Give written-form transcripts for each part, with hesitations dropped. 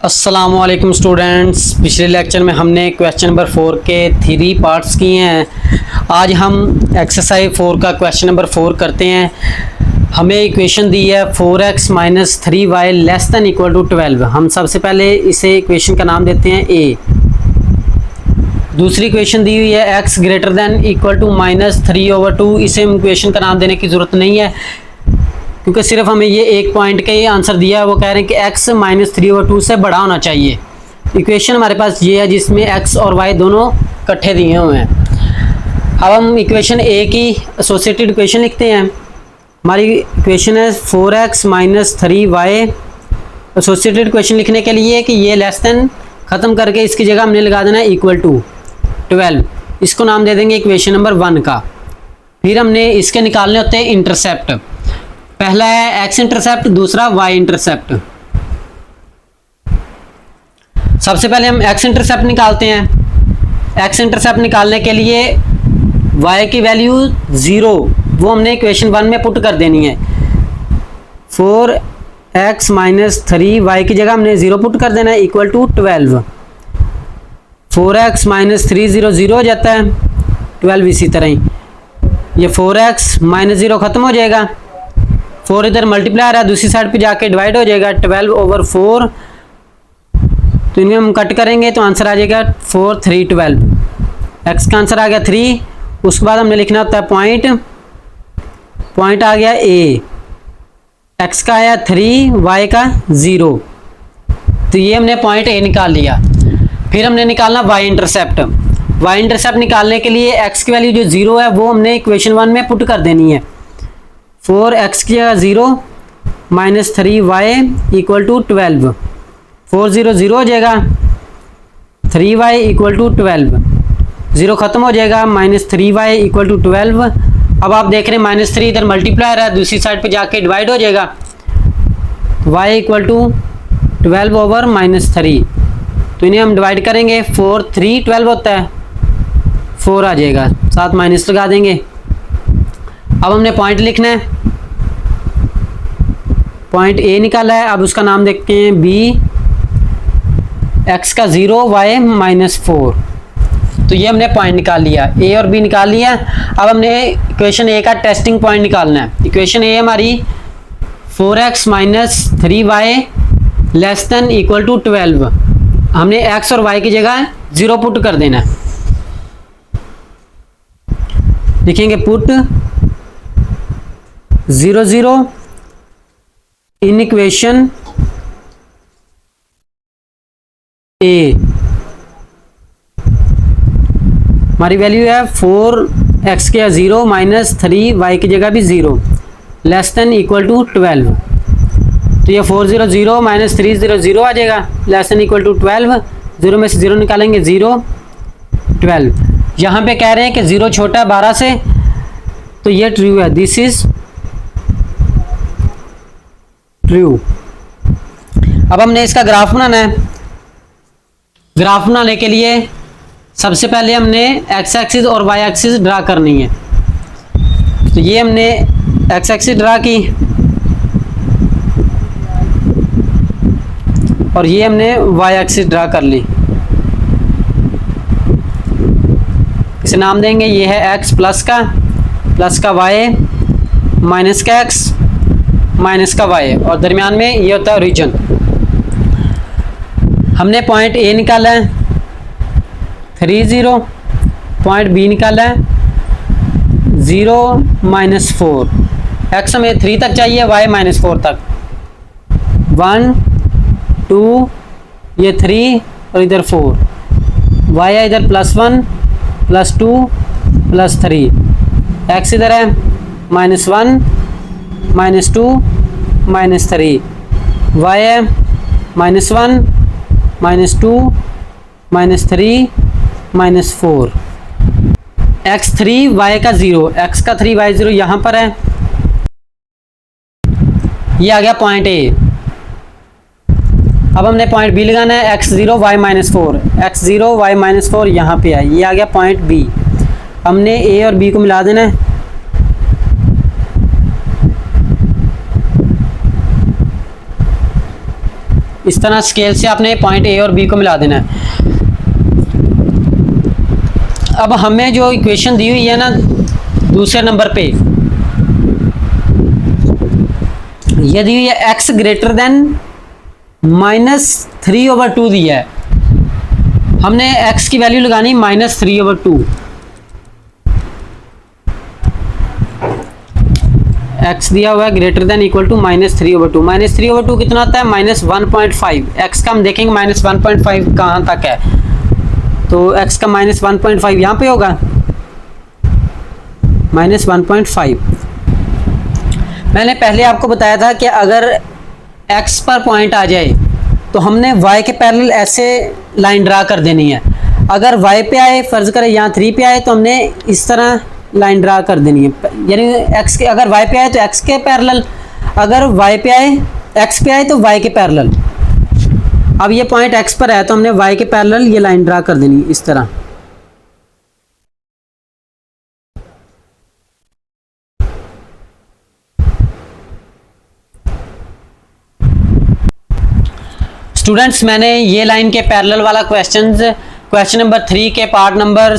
अस्सलामुअलैकुम स्टूडेंट्स। पिछले लेक्चर में हमने क्वेश्चन नंबर 4 के 3 पार्ट्स किए हैं। आज हम एक्सरसाइज 4 का क्वेश्चन नंबर 4 करते हैं। हमें इक्वेशन दी है 4x minus 3y less than equal to 12। हम सबसे पहले इसे इक्वेशन का नाम देते हैं a। दूसरी इक्वेशन दी हुई है x greater than equal to minus 3/2। इसे हम इक्वेशन का नाम देने की ज़रूरत नहीं है क्योंकि सिर्फ हमें ये एक पॉइंट का ही आंसर दिया है। वो कह रहे हैं कि x माइनस 3/2 से बड़ा होना चाहिए। इक्वेशन हमारे पास ये है जिसमें x और y दोनों इकट्ठे दिए हुए हैं। अब हम इक्वेशन a की एसोसिएटेड इक्वेशन लिखते हैं। हमारी इक्वेशन है 4x minus 3y। Associated equation लिखने के लिए कि ये लेस देन ख़त्म करके इसकी जगह हमने लगा देना है इक्वल टू 12। इसको नाम दे देंगे इक्वेशन नंबर 1 का। फिर हमने इसके निकालने होते हैं इंटरसेप्ट। पहला है x इंटरसेप्ट, दूसरा y इंटरसेप्ट। सबसे पहले हम x इंटरसेप्ट निकालते हैं। x इंटरसेप्ट निकालने के लिए y की वैल्यू 0 वो हमने इक्वेशन 1 में पुट कर देनी है। 4x माइनस 3y की जगह हमने 0 पुट कर देना है इक्वल टू 12। 4x माइनस 3 0 हो जाता है, 12 इसी तरह ही। ये 4x माइनस 0 ख़त्म हो जाएगा, 4 इधर मल्टीप्लाई आ रहा है, दूसरी साइड पे जाके डिवाइड हो जाएगा 12/4। तो इन्हें हम कट करेंगे तो आंसर आ जाएगा 4 3 12। x का आंसर आ गया 3। उसके बाद हमने लिखना होता है पॉइंट आ गया a। x का आया 3, y का 0। तो ये हमने पॉइंट a निकाल लिया। फिर हमने निकालना y इंटरसेप्ट। y इंटरसेप्ट निकालने के लिए x की वैल्यू जो 0 है वो हमने इक्वेशन 1 में पुट कर देनी है। 4x की जगह 0 माइनस 3y इक्वल टू 12। 4 0 हो जाएगा, 3y इक्वल टू 12। 0 ख़त्म हो जाएगा, माइनस 3y इक्वल टू 12। अब आप देख रहे हैं माइनस 3 इधर मल्टीप्लाई रहा है, दूसरी साइड पे जाके डिवाइड हो जाएगा। y equal to 12/-3। तो इन्हें हम डिवाइड करेंगे, 4 3 12 होता है, 4 आ जाएगा, साथ माइनस लगा देंगे। अब हमने पॉइंट लिखना है। पॉइंट a निकाला है, अब उसका नाम देखते हैं b। x का 0, y माइनस 4। तो ये हमने पॉइंट निकाल लिया, a और b निकाल लिया। अब हमने इक्वेशन a का टेस्टिंग पॉइंट निकालना है। इक्वेशन a हमारी 4x minus 3y less than equal to 12। हमने x और y की जगह 0 पुट कर देना है। लिखेंगे पुट 0 0 इन इक्वेशन a। हमारी वैल्यू है 4x के 0 माइनस 3y की जगह भी 0 लेस देन इक्वल टू 12। तो ये 4 0 0 माइनस 3 0 0 आ जाएगा, लेस देन इक्वल टू 12। 0 में से 0 निकालेंगे 0 12। यहाँ पे कह रहे हैं कि 0 छोटा है 12 से, तो ये ट्रू है, दिस इज ट्रू। अब हमने इसका ग्राफ बनाना है। ग्राफ बनाने के लिए सबसे पहले हमने x एक्सिस और y एक्सिस ड्रा करनी है। तो ये हमने x एक्सिस ड्रा की और ये हमने y एक्सिस ड्रा कर ली। इसे नाम देंगे, ये है x प्लस का y माइनस का x माइनस का y, और दरमियान में ये होता है ओरिजिन। हमने पॉइंट a निकाला है 3 0, पॉइंट b निकाला है 0 माइनस 4। x हमें 3 तक चाहिए, y माइनस 4 तक। 1 2 ये 3 और इधर 4, y है इधर +1 +2 +3। x इधर है -1 -2 -3। y है -1 -2 -3 -4। x 3 y का 0, x का 3 y 0 यहाँ पर है। ये आ गया पॉइंट a। अब हमने पॉइंट b लगाना है, x 0 y -4। x 0 y -4 यहाँ पे है, ये आ गया पॉइंट b। हमने a और b को मिला देना है। इस तरह स्केल से आपने पॉइंट ए और बी को मिला देना है। अब हमें जो इक्वेशन दी हुई है ना दूसरे नंबर पे, ये दी हुई है x ग्रेटर देन -3/2 दिया है। हमने x की वैल्यू लगानी -3/2। x दिया हुआ है ग्रेटर देन इक्वल टू -3/2। -3/2 कितना आता है? -1.5। x का हम देखेंगे -1.5 कहाँ तक है, तो x का -1.5 यहाँ पे होगा, -1.5। मैंने पहले आपको बताया था कि अगर x पर पॉइंट आ जाए तो हमने y के पैरेलल ऐसे लाइन ड्रा कर देनी है। अगर y पे आए, फर्ज करें यहाँ 3 पे आए, तो हमने इस तरह लाइन ड्रा कर देनी है। यानी x के अगर y पे आए तो x के पैरेलल, अगर y पे आए x पे आए तो y के पैरेलल। अब ये पॉइंट x पर है तो हमने y के पैरेलल ये लाइन ड्रा कर देनी इस तरह। स्टूडेंट्स, मैंने ये लाइन के पैरेलल वाला क्वेश्चन नंबर 3 के पार्ट नंबर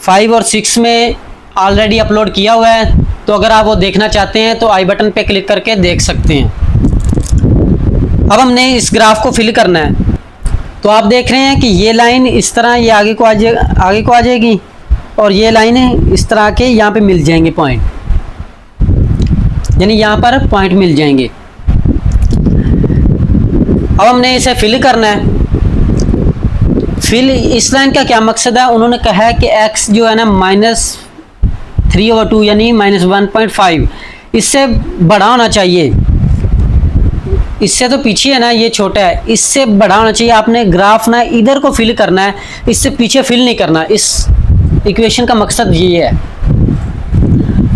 5 और 6 में ऑलरेडी अपलोड किया हुआ है, तो अगर आप वो देखना चाहते हैं तो आई बटन पे क्लिक करके देख सकते हैं। अब हमने इस ग्राफ को फिल करना है, तो आप देख रहे हैं कि ये लाइन इस तरह ये आगे को आ जाएगी और ये लाइन इस तरह के यहाँ पे मिल जाएंगे पॉइंट, यानी यहाँ पर पॉइंट मिल जाएंगे। अब हमने इसे फिल करना है। फिल इस लाइन का क्या मकसद है? उन्होंने कहा है कि x जो है ना -3/2 यानी -1.5 इससे बड़ा होना चाहिए। इससे तो पीछे है ना, ये छोटा है, इससे बड़ा होना चाहिए। आपने ग्राफ ना इधर को फिल करना है, इससे पीछे फिल नहीं करना। इस इक्वेशन का मकसद ये है।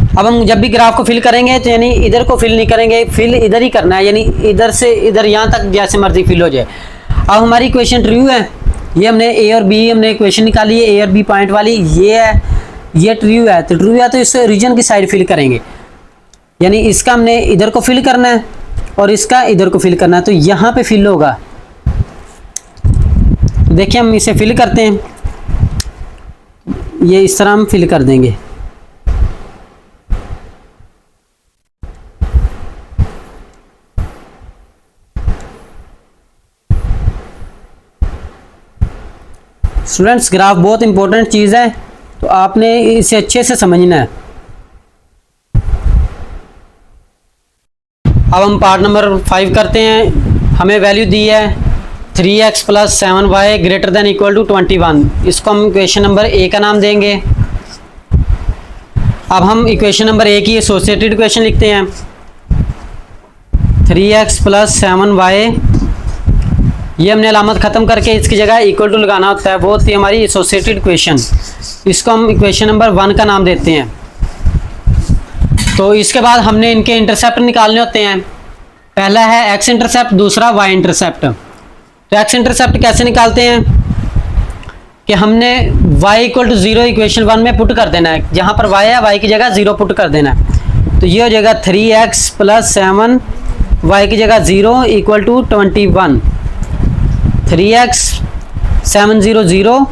अब हम जब भी ग्राफ को फिल करेंगे तो यानी इधर को फिल नहीं करेंगे, फिल इधर ही करना है, यानी इधर से इधर यहाँ तक जैसे मर्जी फिल हो जाए। अब हमारी इक्वेशन ट्रू है, ये हमने ए और बी हमने इक्वेशन निकाली है, ए और बी पॉइंट वाली, ये है, ये ट्रू है। तो ट्रू है तो इस रीजन की साइड फिल करेंगे, यानी इसका हमने इधर को फिल करना है और इसका इधर को फिल करना है, तो यहाँ पे फिल होगा। देखिए हम इसे फिल करते हैं, ये इस तरह हम फिल कर देंगे। स्टूडेंट्स, ग्राफ बहुत इंपॉर्टेंट चीज़ है, तो आपने इसे अच्छे से समझना है। अब हम पार्ट नंबर 5 करते हैं। हमें वैल्यू दी है 3x + 7y greater than equal to 21। इसको हम इक्वेशन नंबर ए का नाम देंगे। अब हम इक्वेशन नंबर ए की एसोसिएटेड इक्वेशन लिखते हैं। 3x + 7y, ये हमने अलामत ख़त्म करके इसकी जगह इक्वल टू लगाना होता है, वो थी हमारी एसोसिएटेड इक्वेशन। इसको हम इक्वेशन नंबर 1 का नाम देते हैं। तो इसके बाद हमने इनके इंटरसेप्ट निकालने होते हैं। पहला है x इंटरसेप्ट, दूसरा y इंटरसेप्ट। तो x इंटरसेप्ट कैसे निकालते हैं कि हमने y = 0 इक्वेशन 1 में पुट कर देना है। जहाँ पर y है y की जगह 0 पुट कर देना है। तो ये हो जाएगा 3x + 7y की जगह 0 equal to 21। 3x 7 0 0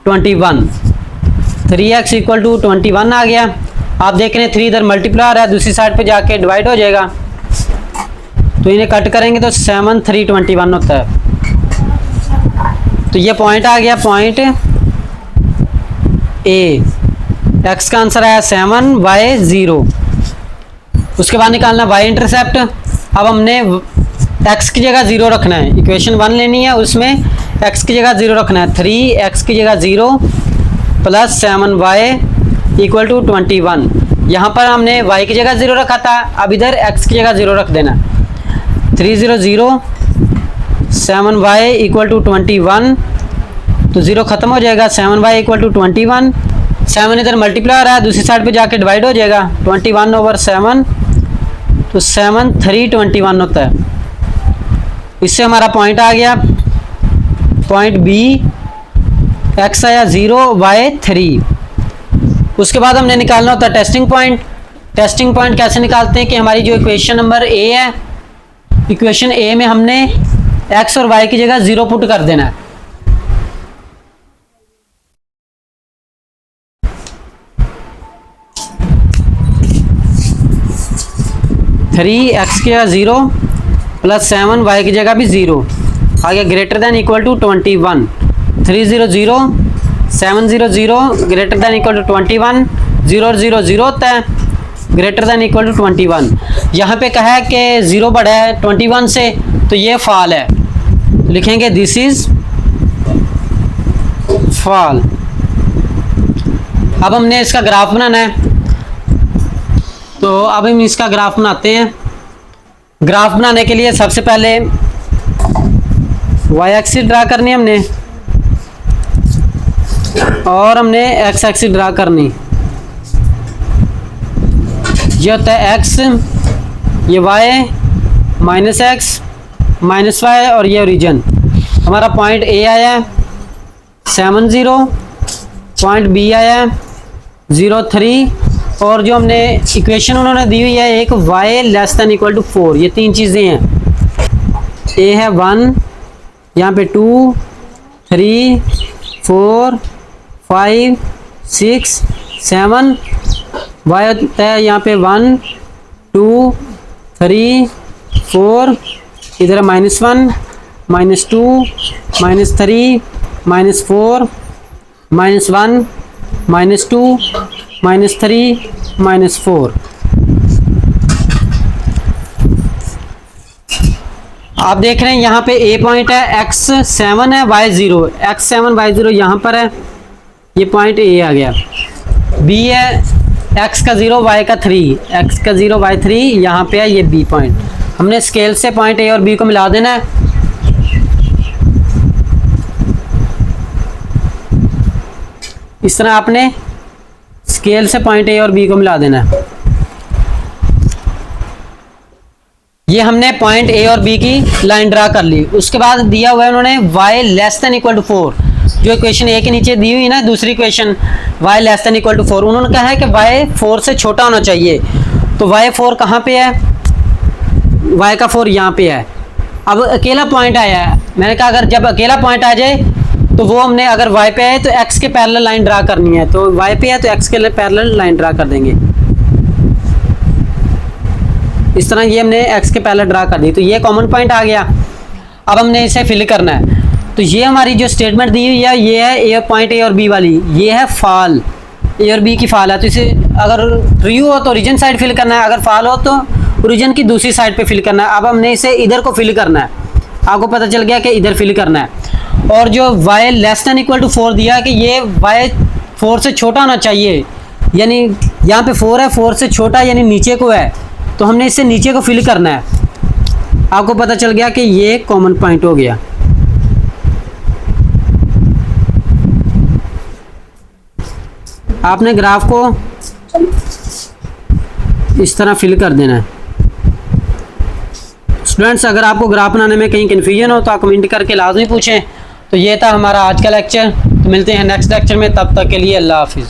21, 3x equal to 21 आ गया। आप देख रहे हैं 3 इधर मल्टीप्लाई आ रहा है, दूसरी साइड पे जाके डिवाइड हो जाएगा, तो इन्हें कट करेंगे तो 7 3 21 होता है। तो ये पॉइंट आ गया, पॉइंट ए। x का आंसर आया 7, y 0। उसके बाद निकालना y इंटरसेप्ट। अब हमने x की जगह 0 रखना है, इक्वेशन 1 लेनी है, उसमें x की जगह 0 रखना है। 3x की जगह 0 + 7y इक्वल टू 21। यहाँ पर हमने y की जगह 0 रखा था, अब इधर x की जगह 0 रख देना। 3 0 0 7y इक्वल टू 21, तो 0 खत्म हो जाएगा, 7y इक्वल टू 21। 7 इधर मल्टीप्लाई आ रहा है, दूसरी साइड पे जाके डिवाइड हो जाएगा, 21/7, तो 7 3 21 होता है। इससे हमारा पॉइंट आ गया, पॉइंट बी। x आया 0, y 3। उसके बाद हमने निकालना होता है टेस्टिंग पॉइंट। टेस्टिंग पॉइंट कैसे निकालते हैं कि हमारी जो इक्वेशन नंबर ए है, इक्वेशन ए में हमने एक्स और वाई की जगह 0 पुट कर देना है। थ्री एक्स की जगह 0 प्लस 7 वाई की जगह भी 0 आ गया, greater than equal to 21। 3 0 0 7 0 0 greater than equal to 21, 0 0 0 होता है, ग्रेटर देन इक्वल टू 21। यहाँ पे कहा है कि 0 बड़ा है 21 से, तो ये फॉल है, लिखेंगे दिस इज फॉल। अब हमने इसका ग्राफ बनाना है, तो अब हम इसका ग्राफ बनाते हैं। ग्राफ बनाने के लिए सबसे पहले वाई एक्सिस ड्रा करनी है हमने, और हमने एक्स एक्सिस ड्रा करनी। ये होता है एक्स, ये y, minus x minus y, और ये ओरिजिन। हमारा पॉइंट ए आया है 7 0, पॉइंट बी आया है 0 3, और जो हमने इक्वेशन उन्होंने दी हुई है एक y less than equal to 4, ये तीन चीज़ें हैं। a है 1, यहाँ पे 2 3 4 5 6 7, y होता है यहाँ पे 1 2 3 4, इधर है -1 -2 -3 -4 -1 -2 -3 -4। आप देख रहे हैं यहाँ पे ए पॉइंट है, x7 है y0, x7 y0 यहाँ पर है, ये पॉइंट ए आ गया। b है x का 0 y का 3, x का 0 y 3 यहाँ पे है, ये b पॉइंट। हमने स्केल से पॉइंट ए और b को मिला देना है। इस तरह आपने स्केल से पॉइंट ए और बी को मिला देना है। ये हमने पॉइंट ए और बी की लाइन ड्रा कर ली। उसके बाद दिया हुआ है उन्होंने y less than equal to 4, जो इक्वेशन ए के नीचे दी हुई ना दूसरी equation y less than equal to 4, उन्होंने कहा है कि y 4 से छोटा होना चाहिए। तो y 4 कहाँ पे है, y का 4 यहाँ पे है। अब अकेला पॉइंट आया है, मैंने कहा अगर जब अकेला पॉइंट आ जाए तो वो हमने अगर y पे है तो x के पैरेलल लाइन ड्रा करनी है, तो y पे है तो x के पैरेलल लाइन ड्रा कर देंगे। इस तरह ये हमने x के पैरेलल ड्रा कर दी, तो ये कॉमन पॉइंट आ गया। अब हमने इसे फिल करना है। तो ये हमारी जो स्टेटमेंट दी हुई है ये है ए पॉइंट ए और बी वाली, ये है फॉल, ए और बी की फॉल है। तो इसे अगर ट्रू हो तो ओरिजिन साइड फिल करना है, अगर फॉल हो तो ओरिजिन की दूसरी साइड पे फिल करना है। अब हमने इसे इधर को फिल करना है, आपको पता चल गया कि इधर फिल करना है। और जो y less than equal to 4 दिया कि ये y 4 से छोटा होना चाहिए, यानी यहाँ पे 4 है, 4 से छोटा यानी नीचे को है, तो हमने इससे नीचे को फिल करना है। आपको पता चल गया कि ये कॉमन पॉइंट हो गया। आपने ग्राफ को इस तरह फिल कर देना है। स्टूडेंट्स, अगर आपको ग्राफ बनाने में कहीं कन्फ्यूजन हो तो आप कमेंट करके लाजमी पूछें। तो ये था हमारा आज का लेक्चर, तो मिलते हैं नेक्स्ट लेक्चर में, तब तक के लिए अल्लाह हाफिज़।